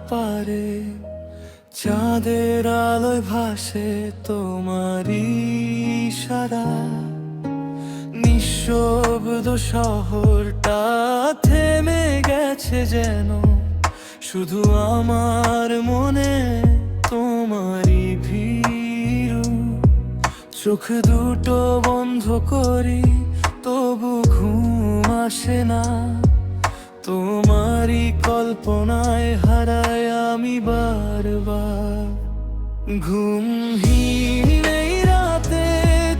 পারে চাঁদের আলোয় ভাসে তোমারই ইশারা। নিঃশব্দ শহরটা থেমে গেছে যেন, শুধু আমার মনে তোমারই ভিড়। চোখ দুটো বন্ধ করি তবু ঘুম আসে না, তোমারই কল্পনায় হারাই আমি বারবার। ঘুমহীন এই রাতে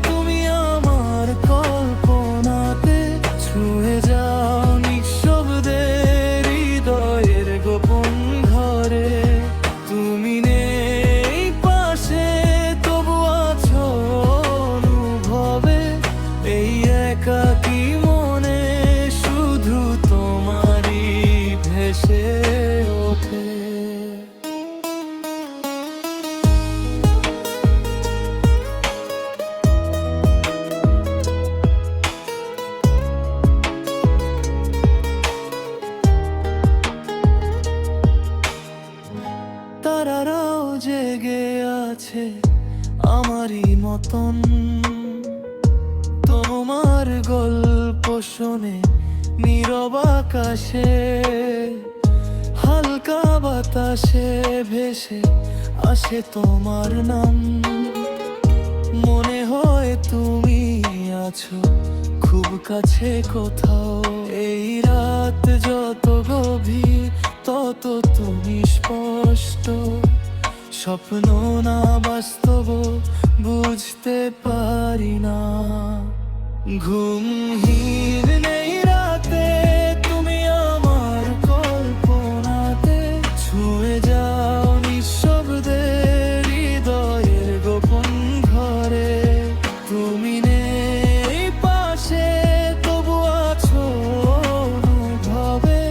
তুমি আমার কল্পনাতে ছুঁয়ে যাও নিঃশব্দে হৃদয়ের গোপন ঘরে। তুমি নেই পাশে তবু আছো অনুভবে, এই একাকী মনে শুধু তোমারই ভেসে ওঠে। তারারাও জেগে আছে আমারই মতন, তোমার গল্প শোনে নীরব আকাশে। হালকা বাতাসে ভেসে আসে তোমার নাম, মনে হয় তুমি আছো খুব কাছে কোথাও। এই রাত যত গভীর তত তুমি স্পষ্ট, স্বপ্ন না বাস্তব বুঝতে পারি না। ঘুমহীন নেই রাতে তুমি আমার কল্পনাতে ছুঁয়ে যাও নিঃশব্দে হৃদয়ের গোপন ঘরে। তুমি নেই পাশে তবু আছো অনুভবে,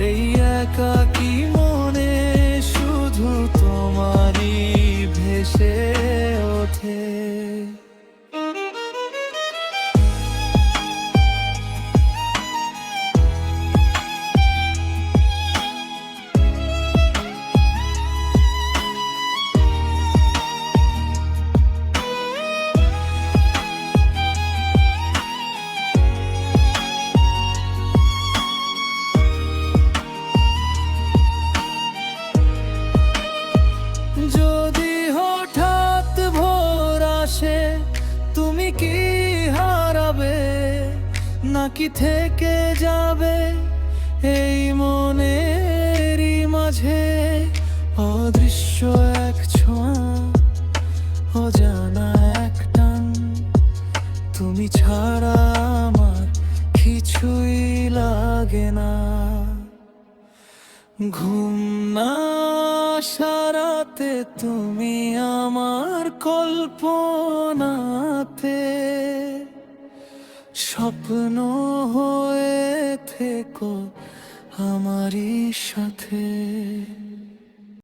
এই একাকী মনে শুধু তোমারই ভেসে ওঠে। যদি হঠাৎ ভোর আসে তুমি কি হারাবে, নাকি থেকে যাবে এই মনেরই মাঝে। অদৃশ্য এক ছোঁয়া, অজানা এক টান, তুমি ছাড়া আমার কিছুই লাগে না। ঘুম না সারাতে তুমি আমার কল্পনাতে স্বপ্ন হয়ে থেকো আমারই সাথে।